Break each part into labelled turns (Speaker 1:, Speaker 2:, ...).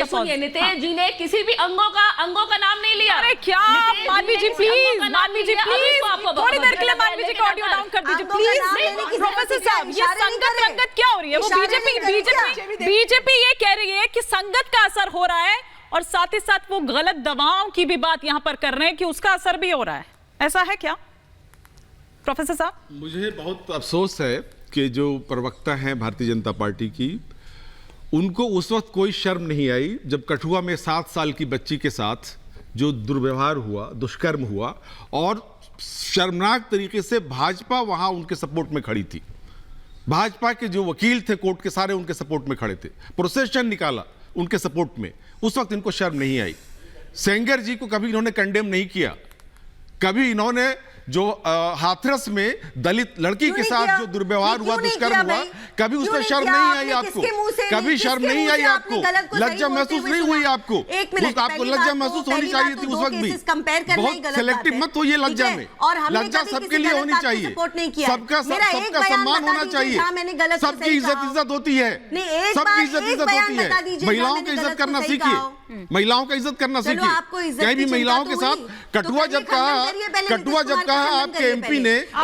Speaker 1: सुनिए, नितेश जी ने किसी भी अंगों का नाम नहीं लिया।
Speaker 2: अरे क्या मानवी जी प्लीज, मानवी जी प्लीज थोड़ी देर के लिए मानवी जी का ऑडियो डाउन कर दीजिए प्लीज। प्रोफेसर साहब, ये संगत रंगत क्या हो रही है? वो बीजेपी ये कह रही है कि संगत का असर हो रहा है और साथ ही साथ वो गलत दवाओं की भी बात यहाँ पर कर रहे हैं कि उसका असर भी हो रहा है। ऐसा है क्या प्रोफेसर साहब?
Speaker 3: मुझे बहुत अफसोस है कि जो प्रवक्ता हैं भारतीय जनता पार्टी की, उनको उस वक्त कोई शर्म नहीं आई जब कठुआ में 7 साल की बच्ची के साथ जो दुर्व्यवहार हुआ, दुष्कर्म हुआ, और शर्मनाक तरीके से भाजपा वहां उनके सपोर्ट में खड़ी थी। भाजपा के जो वकील थे कोर्ट के, सारे उनके सपोर्ट में खड़े थे, प्रोसेशन निकाला उनके सपोर्ट में। उस वक्त इनको शर्म नहीं आई। सेंगर जी को कभी इन्होंने कंडेम नहीं किया। कभी इन्होंने जो हाथरस में दलित लड़की के साथ जो दुर्व्यवहार हुआ, दुष्कर्म हुआ, कभी उस पर शर्म नहीं आई आपको? कभी शर्म नहीं आई आपको? लज्जा महसूस नहीं हुई आपको? आपको लज्जा महसूस होनी चाहिए थी उस वक्त भी। बहुत सिलेक्टिव मत होइए लज्जा में। लज्जा सबके लिए होनी चाहिए, सबका सम्मान होना चाहिए। सबकी इज्जत होती है, सबकी इज्जत होती है। महिलाओं की इज्जत करना सीखिए, महिलाओं का इज्जत करना सीखिए। कहीं भी महिलाओं के साथ कठुआ जब कहा आपके एमपी ने, तो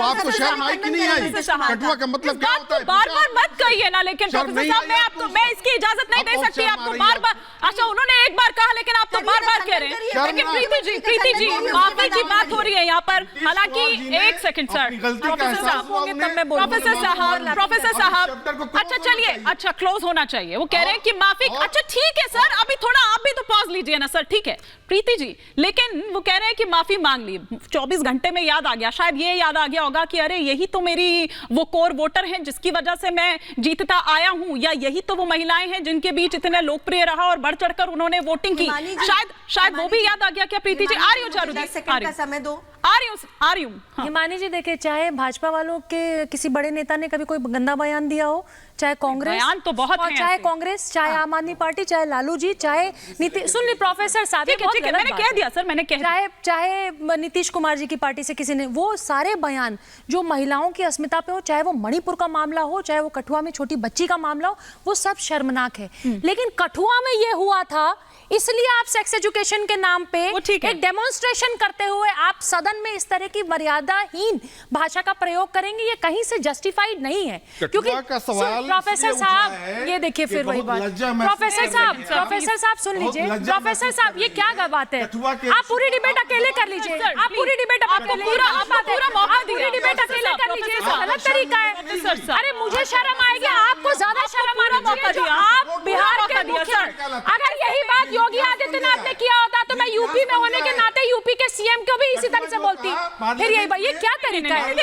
Speaker 3: आपको शर्म आई कि नहीं आई? कठुआ का मतलब क्या होता है?
Speaker 2: बार-बार मत कहिए ना, लेकिन प्रोफेसर साहब मैं इसकी इजाजत नहीं दे सकती आपको बार-बार। अच्छा, उन्होंने एक बार कहा लेकिन आप तो बार-बार कह रहे हैं। लेकिन प्रीति जी माफी की बात हो रही है यहाँ पर। हालांकि एक सेकंड सर, प्रोफेसर साहब, अच्छा चलिए, अच्छा क्लोज होना चाहिए। वो कह रहे हैं कि माफी, अच्छा ठीक है सर, अभी थोड़ा आप भी तो पॉज लीजिए ना सर, ठीक है प्रीति जी। लेकिन वो कह रहे हैं कि माफी मांग ली, 24 घंटे में याद आ गया, शायद ये याद आ गया होगा कि अरे यही तो मेरी वो कोर वोटर हैं जिसकी वजह से मैं जीतता आया हूं, या यही तो वो महिलाएं हैं जिनके बीच इतने लोकप्रिय रहा और बढ़ चढ़कर उन्होंने वोटिंग की। शायद वो भी याद आ गया क्या प्रीति जी? आ रही हो चारू समय दो, आ रही हूँ।
Speaker 4: हिमानी जी देखिए, चाहे भाजपा वालों के किसी बड़े नेता ने कभी कोई गंदा बयान दिया हो, चाहे कांग्रेस,
Speaker 2: बयान तो बहुत
Speaker 4: और चाहे कांग्रेस, चाहे आम आदमी पार्टी, चाहे लालू जी, चाहे नीतीश, सुन ली प्रोफेसर साहब,
Speaker 2: मैंने कह दिया सर, मैंने कह
Speaker 4: चाहे नीतीश कुमार जी की पार्टी से किसी ने, वो सारे बयान जो महिलाओं की अस्मिता पे हो, चाहे वो मणिपुर का मामला हो, चाहे वो कठुआ में छोटी बच्ची का मामला हो, वो सब शर्मनाक है। लेकिन कठुआ में ये हुआ था, इसलिए आप सेक्स एजुकेशन के नाम पे एक डेमोन्स्ट्रेशन करते हुए आप सदन में इस तरह की मर्यादाहीन भाषा का प्रयोग करेंगे, ये कहीं से जस्टिफाइड नहीं है। क्योंकि प्रोफेसर साहब, ये देखिए फिर वही बात, प्रोफेसर साहब सुन लीजिए, प्रोफेसर साहब ये क्या बात है? आप पूरी डिबेट अकेले कर लीजिए, आप पूरी डिबेट पूरी डिबेट अकेले कर लीजिए, गलत तरीका है। अरे मुझे शर्म आएगी, आपको ज्यादा शर्म आना चाहिए। आप बिहार के मुख्यमंत्री, अगर यही बात योगी आदित्यनाथ ने किया होता तो मैं यूपी में होने के नाते यूपी के सीएम को भी इसी तरह से बोलती। फिर ये क्या तरीका है?